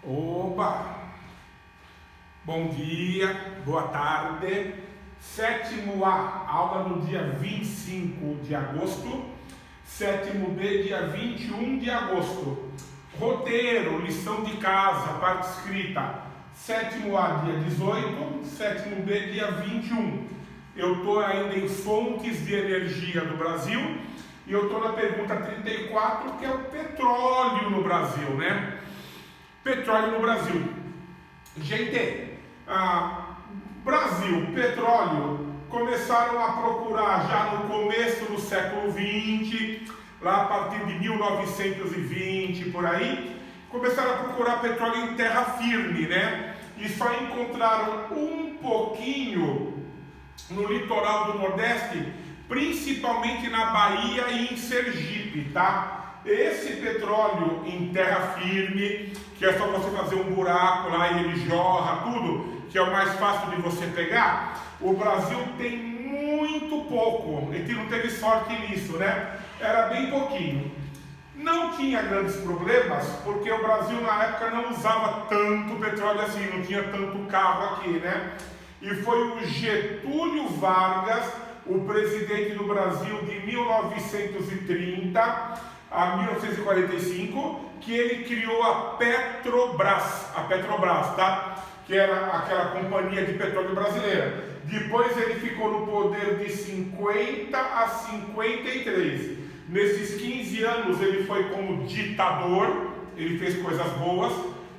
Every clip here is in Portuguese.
Oba! Bom dia, boa tarde. Sétimo A, aula no dia 25 de agosto. Sétimo B, dia 21 de agosto. Roteiro, lição de casa, parte escrita. Sétimo A, dia 18. Sétimo B, dia 21. Eu estou ainda em fontes de energia do Brasil. E eu estou na pergunta 34, que é o petróleo no Brasil, né? Petróleo no Brasil. Gente, Brasil, petróleo, começaram a procurar já no começo do século XX, lá a partir de 1920, por aí, começaram a procurar petróleo em terra firme, né? E só encontraram um pouquinho no litoral do Nordeste, principalmente na Bahia e em Sergipe, tá? Esse petróleo em terra firme, que é só você fazer um buraco lá e ele jorra tudo, que é o mais fácil de você pegar, o Brasil tem muito pouco. A gente não teve sorte nisso, né? Era bem pouquinho. Não tinha grandes problemas, porque o Brasil na época não usava tanto petróleo assim, não tinha tanto carro aqui, né? E foi o Getúlio Vargas, o presidente do Brasil de 1930 a 1945, que ele criou a Petrobras, tá? Que era aquela companhia de petróleo brasileira. Depois ele ficou no poder de 50 a 53. Nesses 15 anos ele foi como ditador, ele fez coisas boas,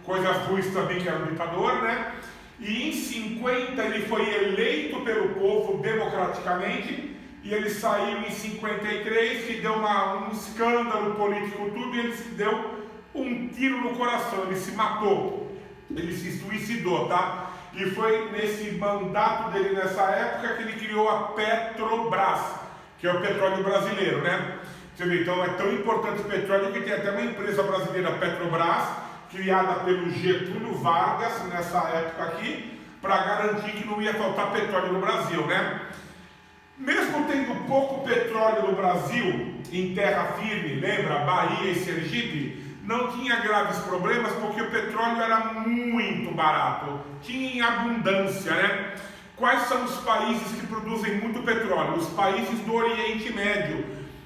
coisas ruins também, que era um ditador, né? E em 50 ele foi eleito pelo povo democraticamente, e ele saiu em 53, que deu um escândalo político tudo, e ele se deu um tiro no coração, ele se matou, ele se suicidou, tá? E foi nesse mandato dele nessa época que ele criou a Petrobras, que é o petróleo brasileiro, né? Você vê, então é tão importante o petróleo que tem até uma empresa brasileira, Petrobras, criada pelo Getúlio Vargas nessa época aqui, para garantir que não ia faltar petróleo no Brasil, né? Mesmo tendo pouco petróleo no Brasil, em terra firme, lembra, Bahia e Sergipe, não tinha graves problemas porque o petróleo era muito barato, tinha em abundância, né? Quais são os países que produzem muito petróleo? Os países do Oriente Médio,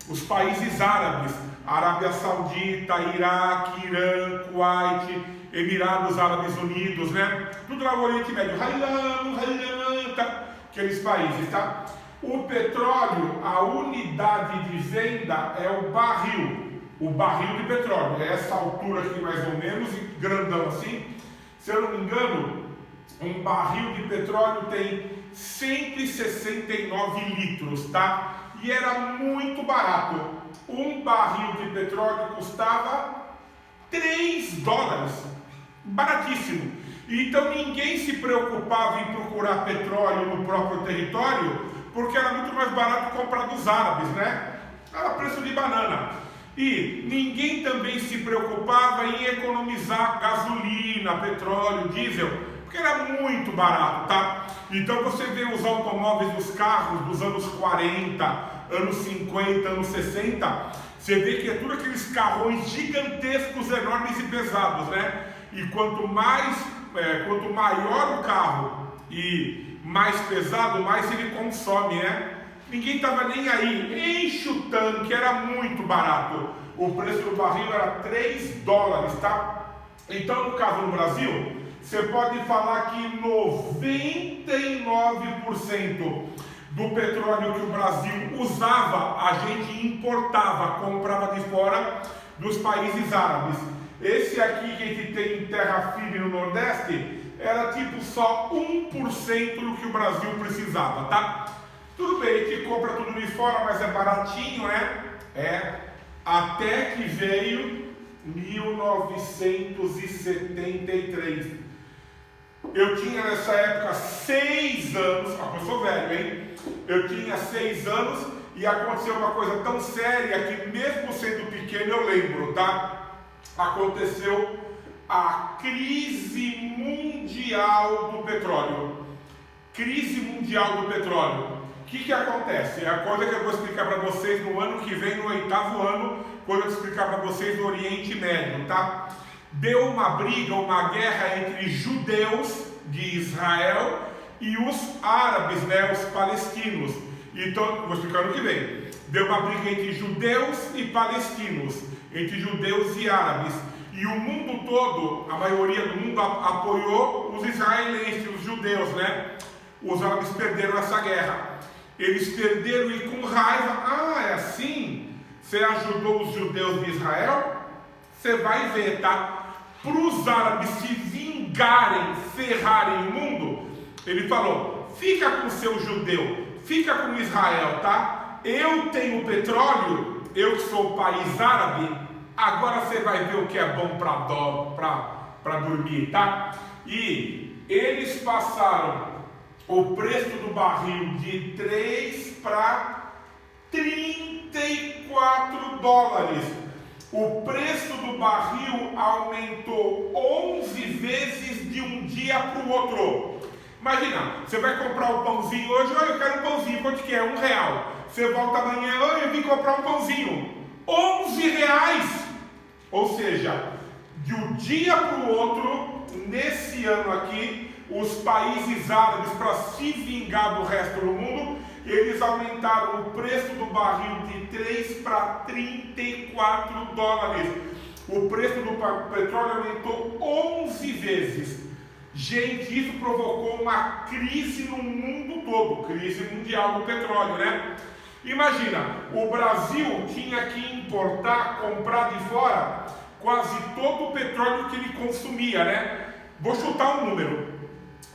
os países árabes, Arábia Saudita, Iraque, Irã, Kuwait, Emirados Árabes Unidos, né? Tudo lá no Oriente Médio, aqueles países, tá? O petróleo, a unidade de venda é o barril de petróleo, é essa altura aqui mais ou menos, grandão assim. Se eu não me engano, um barril de petróleo tem 169 litros, tá? E era muito barato. Um barril de petróleo custava $3, baratíssimo. Então ninguém se preocupava em procurar petróleo no próprio território, porque era muito mais barato comprar dos árabes, né? Era preço de banana. E ninguém também se preocupava em economizar gasolina, petróleo, diesel, porque era muito barato, tá? Então você vê os automóveis dos carros dos anos 40, anos 50, anos 60, você vê que é tudo aqueles carrões gigantescos, enormes e pesados, né? E quanto maior o carro e mais pesado, mais ele consome, né? Ninguém estava nem aí, enche o tanque, era muito barato. O preço do barril era $3, tá? Então, no caso do Brasil, você pode falar que 99% do petróleo que o Brasil usava, a gente importava, comprava de fora dos países árabes. Esse aqui que a gente tem em terra firme no Nordeste, era tipo só 1% do que o Brasil precisava, tá? Tudo bem, a gente compra tudo de fora, mas é baratinho, né? Até que veio 1973. Eu tinha nessa época 6 anos, eu sou velho, hein? Eu tinha 6 anos e aconteceu uma coisa tão séria que mesmo sendo pequeno eu lembro, tá? Aconteceu a crise mundial do petróleo. Crise mundial do petróleo. O que acontece? É a coisa que eu vou explicar para vocês no ano que vem, no 8º ano, quando eu explicar para vocês do Oriente Médio, tá? deu uma briga, uma guerra entre judeus de Israel e os árabes, né, os palestinos. Então, vou explicar no que vem. Deu uma briga entre judeus e palestinos, entre judeus e árabes. E o mundo todo, a maioria do mundo apoiou os israelenses, os judeus, né? Os árabes perderam essa guerra. Eles perderam e com raiva, é assim? Você ajudou os judeus de Israel? Você vai ver, tá? Para os árabes se vingarem, ferrarem o mundo, ele falou, fica com o seu judeu, fica com Israel, tá? Eu tenho petróleo, eu que sou o país árabe, agora você vai ver o que é bom para dormir, tá? E eles passaram o preço do barril de 3 para 34 dólares. O preço do barril aumentou 11 vezes de um dia para o outro. Imagina, você vai comprar um pãozinho hoje, eu quero um pãozinho, quanto que é? R$1. Você volta amanhã, eu vim comprar um pãozinho, R$11. Ou seja, de um dia para o outro, nesse ano aqui, os países árabes, para se vingar do resto do mundo, eles aumentaram o preço do barril de 3 para 34 dólares. O preço do petróleo aumentou 11 vezes. Gente, isso provocou uma crise no mundo todo, crise mundial do petróleo, né? Imagina, o Brasil tinha que importar, comprar de fora quase todo o petróleo que ele consumia, né? Vou chutar um número.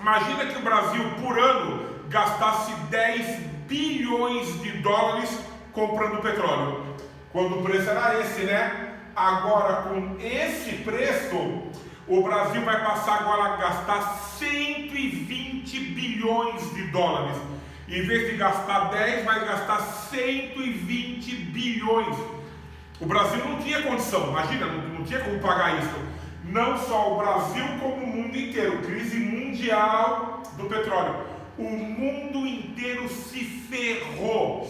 Imagina que o Brasil, por ano, gastasse 10 bilhões de dólares comprando petróleo. Quando o preço era esse, né? Agora, com esse preço, o Brasil vai passar agora a gastar 120 bilhões de dólares. Em vez de gastar 10, vai gastar 120 bilhões. O Brasil não tinha condição, imagina, não tinha como pagar isso. Não só o Brasil, como o mundo inteiro. Crise mundial do petróleo. O mundo inteiro se ferrou.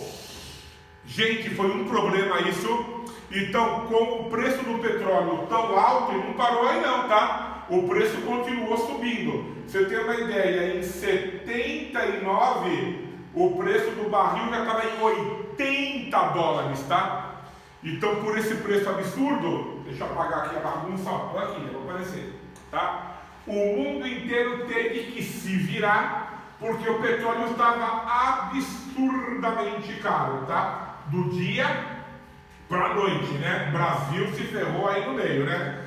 Gente, foi um problema isso. Então, com o preço do petróleo tão alto, ele não parou aí não, tá? O preço continuou subindo. Você tem uma ideia, em 79, o preço do barril já estava em 80 dólares, tá? Então, por esse preço absurdo, deixa eu apagar aqui a bagunça, olha aqui, vai aparecer, tá? O mundo inteiro teve que se virar, porque o petróleo estava absurdamente caro, tá? Do dia para a noite, né? O Brasil se ferrou aí no meio, né?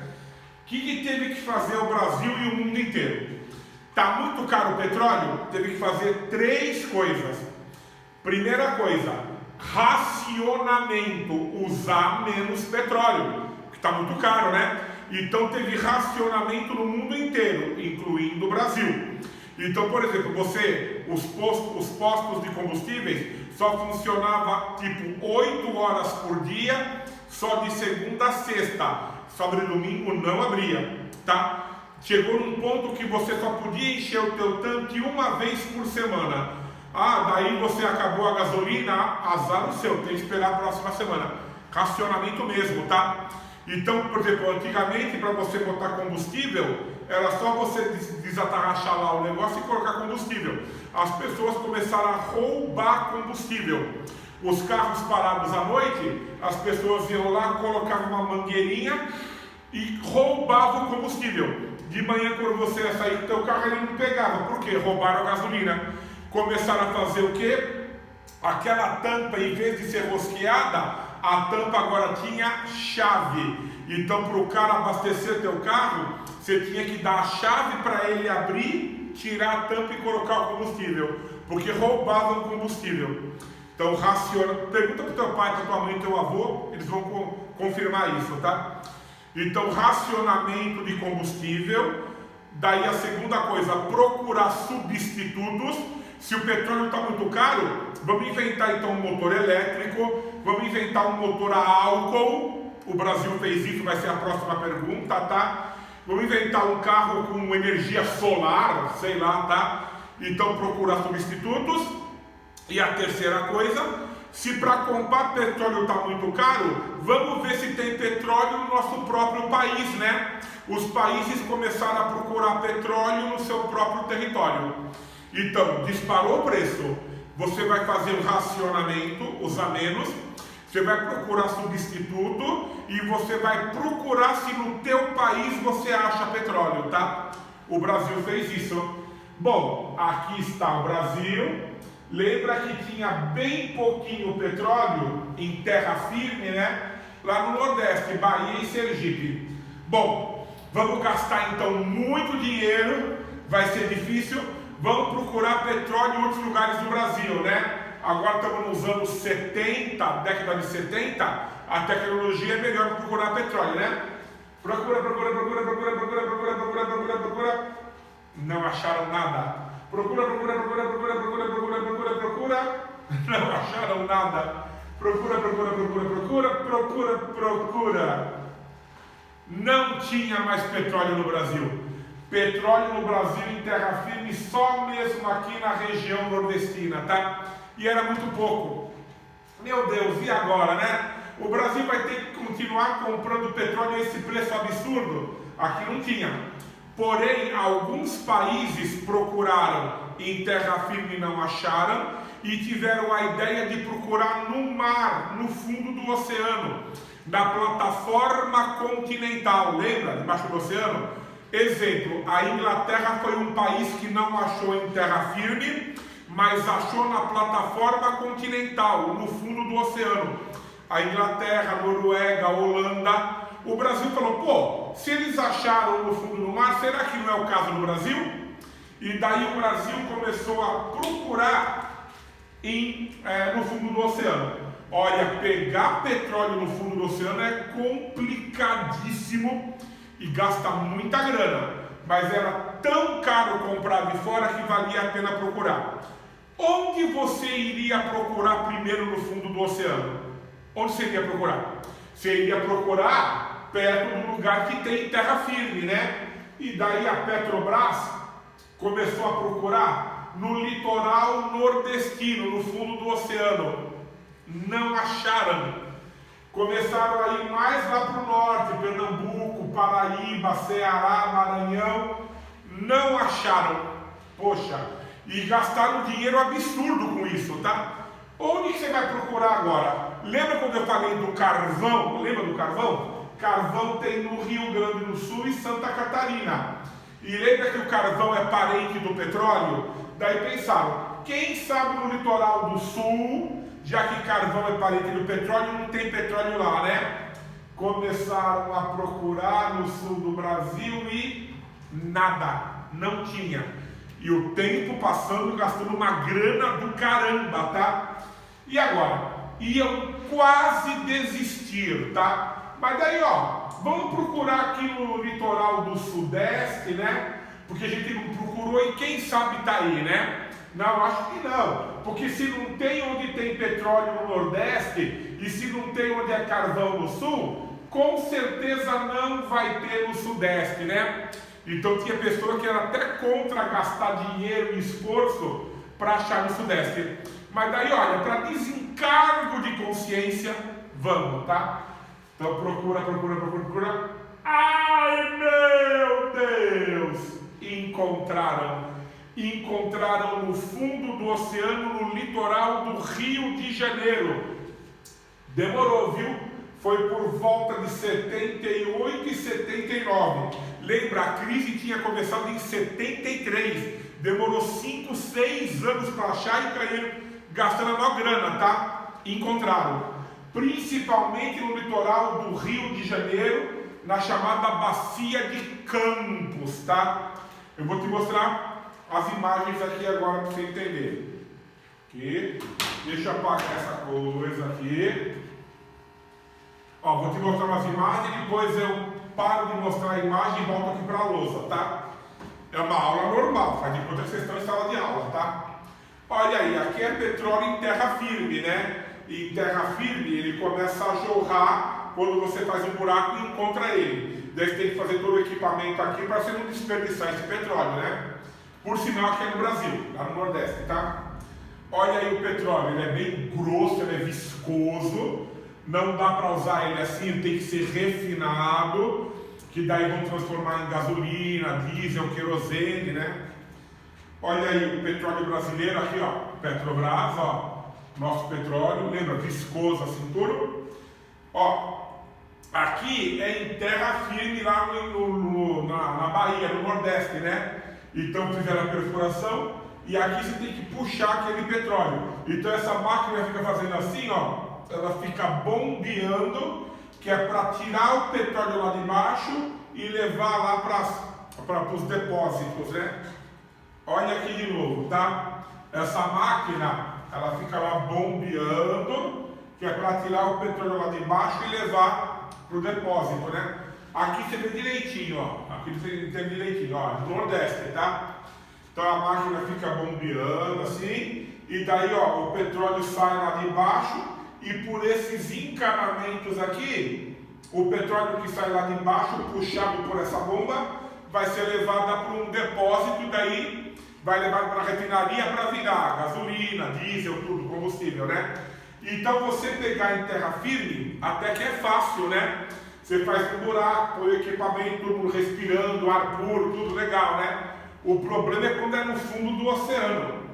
O que teve que fazer o Brasil e o mundo inteiro? Tá muito caro o petróleo? Teve que fazer 3 coisas. Primeira coisa, racionamento, usar menos petróleo, que está muito caro, né? Então teve racionamento no mundo inteiro, incluindo o Brasil. Então, por exemplo, os postos de combustíveis só funcionava tipo 8 horas por dia, só de segunda a sexta, sábado e domingo não abria, tá? Chegou num ponto que você só podia encher o teu tanque uma vez por semana. Daí você acabou a gasolina, azar o seu, tem que esperar a próxima semana. Racionamento mesmo, tá? Então, por exemplo, antigamente para você botar combustível, era só você desatarrachar lá o negócio e colocar combustível. As pessoas começaram a roubar combustível. Os carros parados à noite, as pessoas iam lá, colocavam uma mangueirinha e roubavam o combustível. De manhã, quando você ia sair do teu carro, ele não pegava. Por quê? Roubaram a gasolina. Começaram a fazer o quê? Aquela tampa, em vez de ser rosqueada, a tampa agora tinha chave. Então, para o cara abastecer teu carro, você tinha que dar a chave para ele abrir, tirar a tampa e colocar o combustível, porque roubavam o combustível. Então, pergunta para o teu pai, para tua mãe, teu avô, eles vão confirmar isso, tá? Então, racionamento de combustível. Daí a segunda coisa, procurar substitutos. Se o petróleo está muito caro, vamos inventar então um motor elétrico, vamos inventar um motor a álcool. O Brasil fez isso, vai ser a próxima pergunta, tá? Vamos inventar um carro com energia solar, sei lá, tá? Então procurar substitutos. E a terceira coisa, se para comprar petróleo está muito caro, vamos ver se tem petróleo no nosso próprio país, né? os países começaram a procurar petróleo no seu próprio território. Então, disparou o preço, você vai fazer um racionamento, usar menos, você vai procurar substituto e você vai procurar se no teu país você acha petróleo, tá? O Brasil fez isso. Bom, aqui está o Brasil. Lembra que tinha bem pouquinho petróleo em terra firme, né? Lá no Nordeste, Bahia e Sergipe. Bom, vamos gastar então muito dinheiro, vai ser difícil. Vamos procurar petróleo em outros lugares do Brasil, né? Agora estamos nos anos 70, década de 70, a tecnologia é melhor para procurar petróleo, né? Procura. Não acharam nada. Procura. Não acharam nada. Procura. Não tinha mais petróleo no Brasil. Petróleo no Brasil em terra firme só mesmo aqui na região nordestina, tá? E era muito pouco. Meu Deus, e agora, né? O Brasil vai ter que continuar comprando petróleo a esse preço absurdo? Aqui não tinha. Porém, alguns países procuraram em terra firme e não acharam e tiveram a ideia de procurar no mar, no fundo do oceano, na plataforma continental. Lembra? Debaixo do oceano? Exemplo, a Inglaterra foi um país que não achou em terra firme, mas achou na plataforma continental, no fundo do oceano. A Inglaterra, a Noruega, a Holanda. O Brasil falou, pô, se eles acharam no fundo do mar, será que não é o caso do Brasil? E daí o Brasil começou a procurar no fundo do oceano. Olha, pegar petróleo no fundo do oceano é complicadíssimo e gasta muita grana, mas era tão caro comprar de fora que valia a pena procurar. Onde você iria procurar primeiro no fundo do oceano? Onde você iria procurar? Você iria procurar perto do lugar que tem terra firme, né? E daí a Petrobras começou a procurar no litoral nordestino, no fundo do oceano. Não acharam. Começaram a ir mais lá para o norte, Pernambuco, Paraíba, Ceará, Maranhão. Não acharam. Poxa, e gastaram dinheiro absurdo com isso, tá? Onde que você vai procurar agora? Lembra quando eu falei do carvão? Lembra do carvão? Carvão tem no Rio Grande do Sul e Santa Catarina. E lembra que o carvão é parente do petróleo? Daí pensaram, quem sabe no litoral do sul, já que carvão é parente do petróleo, não tem petróleo lá, né? Começaram a procurar no sul do Brasil e nada, não tinha. E o tempo passando, gastando uma grana do caramba, tá? E agora? Iam quase desistir, tá? Mas daí, ó, vamos procurar aqui no litoral do sudeste, né? Porque a gente não procurou e quem sabe tá aí, né? Não, acho que não. Porque se não tem onde tem petróleo no nordeste e se não tem onde é carvão no sul, com certeza não vai ter no sudeste, né? Então tinha pessoa que era até contra gastar dinheiro e esforço para achar no sudeste. Mas daí, olha, para desencargo de consciência, vamos, tá? Então procura. Ai, meu Deus! Encontraram no fundo do oceano, no litoral do Rio de Janeiro. Demorou, viu? Foi por volta de 78 e 79. Lembra, a crise tinha começado em 73. Demorou 5, 6 anos para achar e caíram gastando a maior grana, tá? Encontraram. Principalmente no litoral do Rio de Janeiro, na chamada Bacia de Campos, tá? Eu vou te mostrar as imagens aqui agora para você entender. Aqui. Deixa eu apagar essa coisa aqui. Ó, vou te mostrar umas imagens e depois eu paro de mostrar a imagem e volto aqui para a lousa, tá? É uma aula normal, faz de conta que vocês estão em sala de aula, tá? Olha aí, aqui é petróleo em terra firme, né? E em terra firme ele começa a jorrar quando você faz um buraco e encontra ele. Daí você tem que fazer todo o equipamento aqui para você não desperdiçar esse petróleo, né? Por sinal, aqui é no Brasil, lá no Nordeste, tá? Olha aí o petróleo, ele é bem grosso, ele é viscoso. Não dá para usar ele assim, ele tem que ser refinado. que daí vão transformar em gasolina, diesel, querosene, né? Olha aí o petróleo brasileiro aqui, ó, Petrobras, ó, nosso petróleo, lembra, viscoso assim puro. Ó, aqui é em terra firme lá na Bahia, no Nordeste, né? Então fizeram a perfuração e aqui você tem que puxar aquele petróleo. Então essa máquina fica fazendo assim, ó, ela fica bombeando, que é para tirar o petróleo lá de baixo e levar lá para os depósitos, né? Olha aqui de novo, tá? Essa máquina, ela fica lá bombeando, que é para tirar o petróleo lá de baixo e levar para o depósito, né? Aqui você vê direitinho, ó. Aqui você tem direitinho, ó, no Nordeste, tá? Então a máquina fica bombeando assim, e daí, ó, o petróleo sai lá de baixo, e por esses encanamentos aqui, o petróleo que sai lá de baixo, puxado por essa bomba, vai ser levado para um depósito, e daí vai levar para a refinaria para virar gasolina, diesel, tudo, combustível, né? Então você pegar em terra firme, até que é fácil, né? Você faz um buraco, põe o equipamento, tudo respirando, ar puro, tudo legal, né? O problema é quando é no fundo do oceano.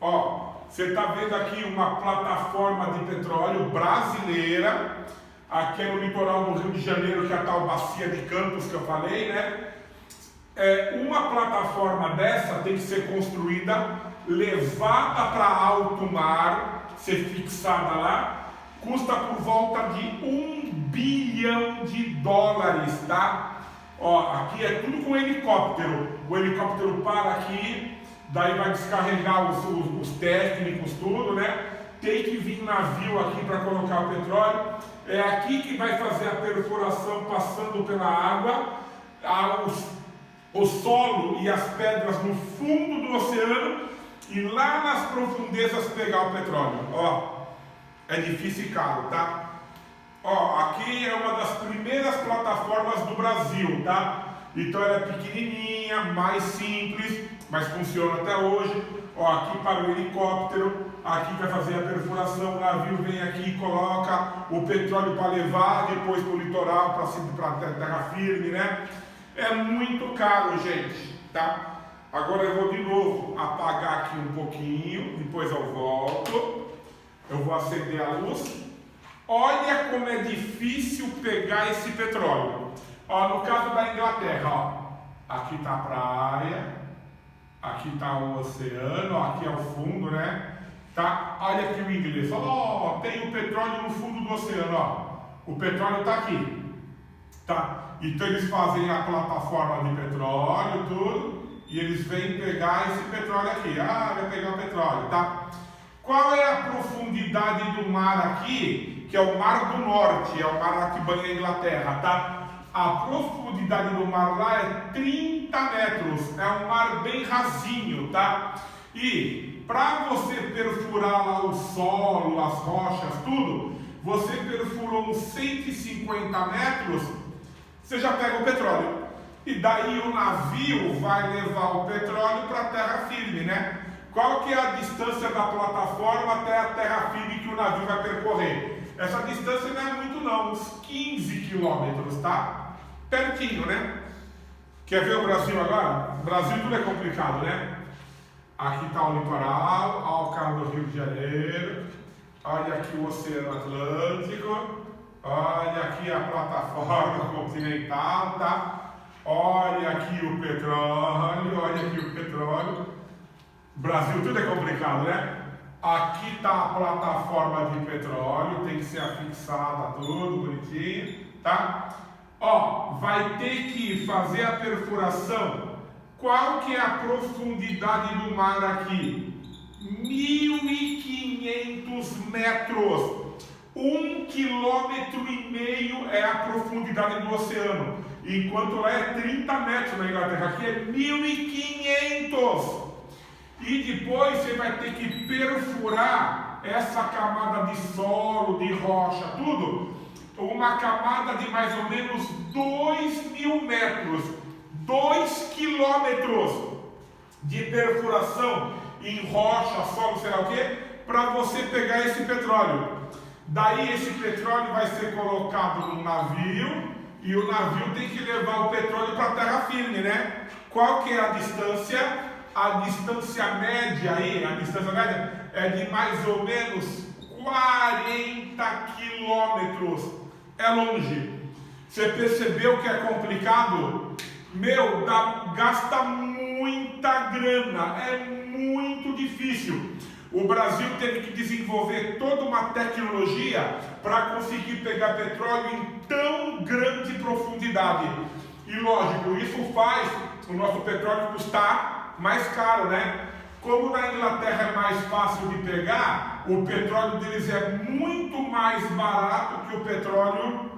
Ó, você está vendo aqui uma plataforma de petróleo brasileira, aqui é no litoral do Rio de Janeiro, que é a tal bacia de Campos que eu falei, né? Uma plataforma dessa tem que ser construída, levada para alto mar, ser fixada lá, custa por volta de $1 bilhão, tá? Ó, aqui é tudo com helicóptero. O helicóptero para aqui, daí vai descarregar os técnicos, tudo, né? Tem que vir navio aqui para colocar o petróleo. É aqui que vai fazer a perfuração passando pela água, o solo e as pedras no fundo do oceano e lá nas profundezas pegar o petróleo. Ó, é difícil e caro, tá? Ó, aqui é uma das primeiras plataformas do Brasil, tá? Então ela é pequenininha, mais simples, mas funciona até hoje. Ó, aqui para o helicóptero, aqui vai fazer a perfuração, o navio vem aqui e coloca o petróleo para levar depois para o litoral, para terra firme, né? É muito caro, gente, tá? Agora eu vou de novo apagar aqui um pouquinho, depois eu volto. Eu vou acender a luz. Olha como é difícil pegar esse petróleo. Ó, no caso da Inglaterra, ó, aqui está a praia, aqui está o oceano, ó, aqui é o fundo, né? Tá? Olha aqui o inglês, ó, tem o petróleo no fundo do oceano, ó. O petróleo está aqui, tá? Então eles fazem a plataforma de petróleo, tudo, e eles vêm pegar esse petróleo aqui. Ah, vai pegar o petróleo, tá? Qual é a profundidade do mar aqui? Que é o Mar do Norte, é o mar lá que banha a Inglaterra, tá? A profundidade do mar lá é 30 metros, é um mar bem rasinho, tá? E para você perfurar lá o solo, as rochas, tudo, você perfurou uns 150 metros, você já pega o petróleo. E daí o navio vai levar o petróleo para a terra firme, né? Qual que é a distância da plataforma até a terra firme que o navio vai percorrer? Essa distância não é muito não, uns 15 quilômetros, tá? Pertinho, né? Quer ver o Brasil agora? O Brasil tudo é complicado, né? Aqui está o litoral, olha o carro do Rio de Janeiro, olha aqui o Oceano Atlântico, olha aqui a plataforma continental, tá? Olha aqui o petróleo, olha aqui o petróleo. Brasil tudo é complicado, né? Aqui está a plataforma de petróleo, tem que ser afixada tudo bonitinho, tá? Ó, vai ter que fazer a perfuração. Qual que é a profundidade do mar aqui? 1.500 metros. 1,5 km é a profundidade do oceano, enquanto lá é 30 metros na Inglaterra, aqui é 1.500. E depois você vai ter que perfurar essa camada de solo, de rocha, tudo, uma camada de mais ou menos 2.000 metros, 2 quilômetros de perfuração em rocha, solo, sei lá o que, para você pegar esse petróleo. Daí esse petróleo vai ser colocado num navio e o navio tem que levar o petróleo para a terra firme, né? Qual que é a distância? A distância média aí, a distância média é de mais ou menos 40 quilômetros. É longe. Você percebeu que é complicado? Meu, gasta muita grana, é muito difícil. O Brasil teve que desenvolver toda uma tecnologia para conseguir pegar petróleo em tão grande profundidade. E lógico, isso faz o nosso petróleo custar mais caro, né? Como na Inglaterra é mais fácil de pegar, o petróleo deles é muito mais barato que o petróleo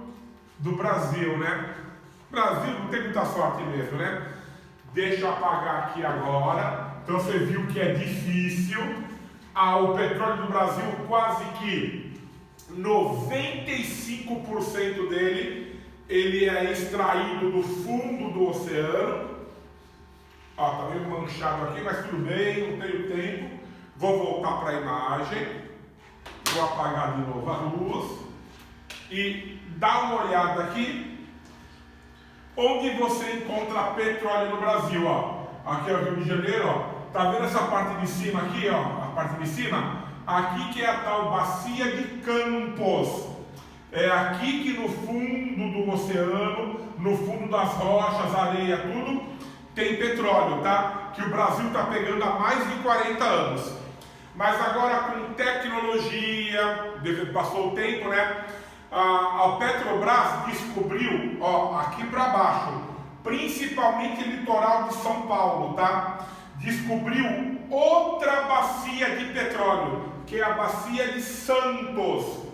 do Brasil, né? O Brasil não tem muita sorte mesmo, né? Deixa eu apagar aqui agora. Então você viu que é difícil. O petróleo do Brasil, quase que 95% dele, ele é extraído do fundo do oceano. Ó, tá meio manchado aqui, mas tudo bem, não tenho tempo. Vou voltar para a imagem. Vou apagar de novo a luz. E dá uma olhada aqui. Onde você encontra petróleo no Brasil, ó. Aqui é o Rio de Janeiro, ó. Tá vendo essa parte de cima aqui, ó? A parte de cima? Aqui que é a tal bacia de Campos. É aqui que no fundo do oceano, no fundo das rochas, areia, tudo, tem petróleo, tá? Que o Brasil está pegando há mais de 40 anos. Mas agora com tecnologia, passou o tempo, né? A Petrobras descobriu, ó, aqui para baixo, principalmente o litoral de São Paulo, tá? Descobriu outra bacia de petróleo, que é a bacia de Santos.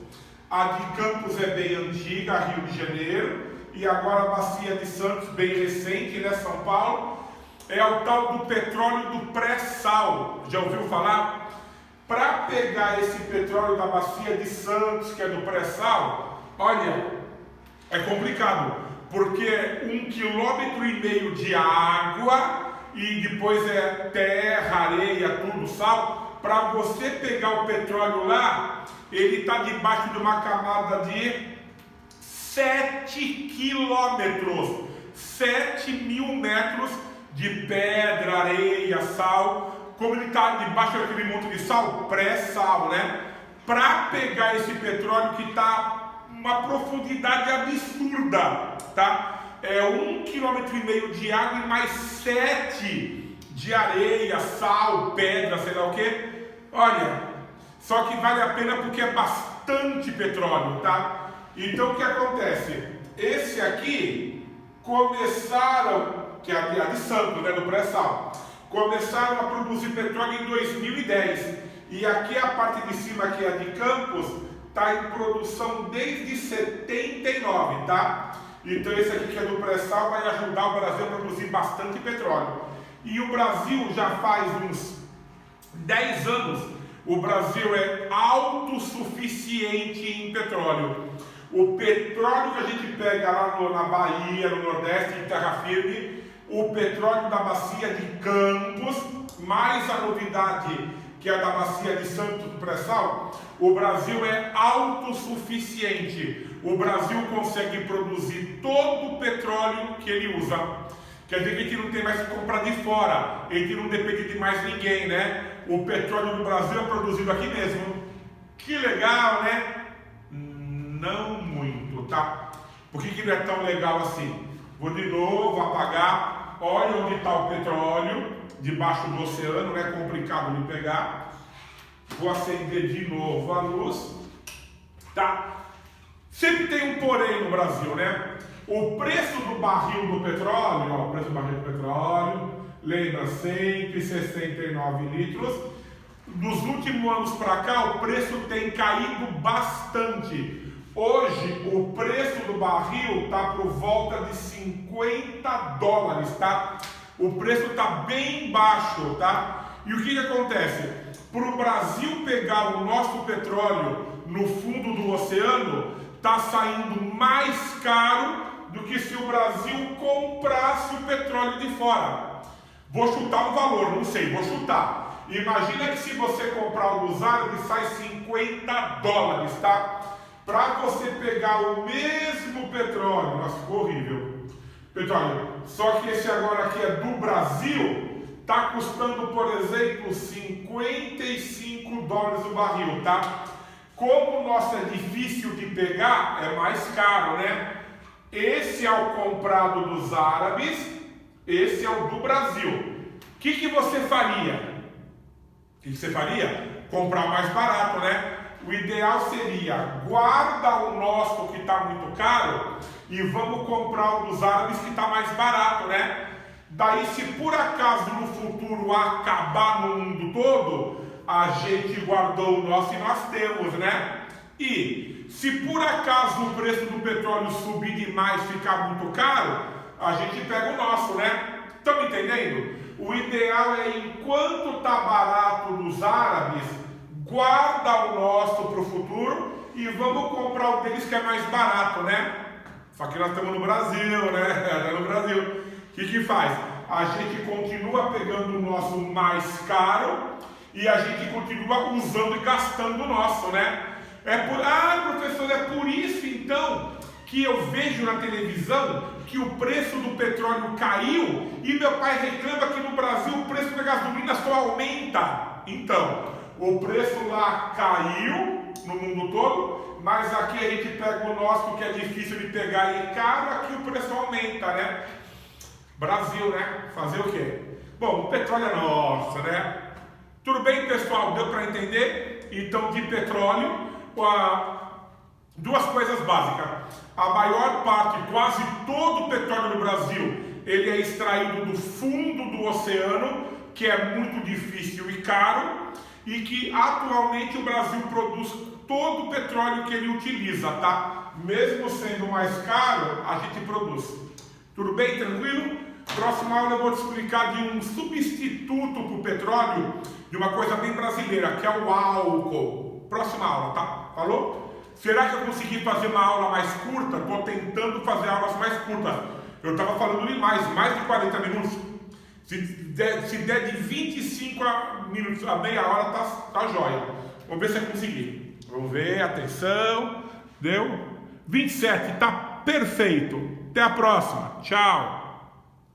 A de Campos é bem antiga, Rio de Janeiro, e agora a bacia de Santos, bem recente, né, São Paulo, é o tal do petróleo do pré-sal. Já ouviu falar? Para pegar esse petróleo da bacia de Santos, que é do pré-sal, olha, é complicado, porque é 1,5 km de água e depois é terra, areia, tudo, sal. Para você pegar o petróleo lá, ele está debaixo de uma camada de 7 quilômetros, 7.000 metros de pedra, areia, sal. Como ele está debaixo daquele monte de sal, pré-sal, né? Para pegar esse petróleo que está uma profundidade absurda, tá? É 1,5 km de água e mais 7 de areia, sal, pedra, sei lá o que. Olha, só que vale a pena porque é bastante petróleo, tá? Então o que acontece? Esse aqui começaram, que é a de Santos, né, do pré-sal, começaram a produzir petróleo em 2010. E aqui a parte de cima, que é a de Campos, está em produção desde 79, tá? Então esse aqui que é do pré-sal vai ajudar o Brasil a produzir bastante petróleo. E o Brasil já faz uns 10 anos, o Brasil é autossuficiente em petróleo. O petróleo que a gente pega lá na Bahia, no Nordeste, em terra firme, o petróleo da bacia de Campos, mais a novidade que é da bacia de Santos do pré-sal, o Brasil é autossuficiente. O Brasil consegue produzir todo o petróleo que ele usa. Quer dizer que a gente não tem mais que comprar de fora, a gente não depende de mais ninguém, né? O petróleo do Brasil é produzido aqui mesmo. Que legal, né? Não muito, tá? Por que não é tão legal assim? Vou de novo apagar. Olha onde está o petróleo, debaixo do oceano, não é complicado de pegar. Vou acender de novo a luz. Tá? Sempre tem um porém no Brasil, né? O preço do barril do petróleo, ó, o preço do barril do petróleo, lembra, 169 litros. Dos últimos anos para cá, o preço tem caído bastante. Hoje, o preço do barril está por volta de 50 dólares, tá? O preço está bem baixo, tá? E o que acontece? Para o Brasil pegar o nosso petróleo no fundo do oceano, está saindo mais caro do que se o Brasil comprasse o petróleo de fora. Vou chutar um valor, não sei, vou chutar. Imagina que se você comprar o dos árabes, sai 50 dólares, tá? para você pegar o mesmo petróleo, nossa, ficou horrível, petróleo, só que esse agora aqui é do Brasil, está custando, por exemplo, $55 o barril, tá? Como o nosso é difícil de pegar, é mais caro, né? Esse é o comprado dos árabes, esse é o do Brasil. O que você faria? O que você faria? Comprar mais barato, né? O ideal seria guarda o nosso que está muito caro e vamos comprar o dos árabes que está mais barato, né? Daí, se por acaso no futuro acabar no mundo todo, a gente guardou o nosso e nós temos, né? E se por acaso o preço do petróleo subir demais, ficar muito caro, a gente pega o nosso, né? Estão me entendendo? O ideal é, enquanto está barato dos árabes, guarda o nosso para o futuro e vamos comprar o deles que é mais barato, né? Só que nós estamos no Brasil, né? No Brasil. O que faz? A gente continua pegando o nosso mais caro e a gente continua usando e gastando o nosso, né? Professor, é por isso então que eu vejo na televisão que o preço do petróleo caiu e meu pai reclama que no Brasil o preço da gasolina só aumenta. Então, o preço lá caiu no mundo todo, mas aqui a gente pega o nosso que é difícil de pegar e é caro, aqui o preço aumenta, né? Brasil, né? Fazer o quê? Bom, o petróleo é nosso, né? Tudo bem, pessoal? Deu para entender? Então, de petróleo, duas coisas básicas. A maior parte, quase todo o petróleo do Brasil, ele é extraído do fundo do oceano, que é muito difícil e caro, e que atualmente o Brasil produz todo o petróleo que ele utiliza, tá? Mesmo sendo mais caro, a gente produz. Tudo bem? Tranquilo? Próxima aula eu vou te explicar de um substituto para o petróleo, de uma coisa bem brasileira, que é o álcool. Próxima aula, tá? Falou? Será que eu consegui fazer uma aula mais curta? Estou tentando fazer aulas mais curtas. Eu estava falando demais, mais de 40 minutos. Se der de 25 minutos a meia hora, tá jóia. Vamos ver se eu conseguir. Vamos ver, atenção. Deu? 27, tá perfeito. Até a próxima. Tchau.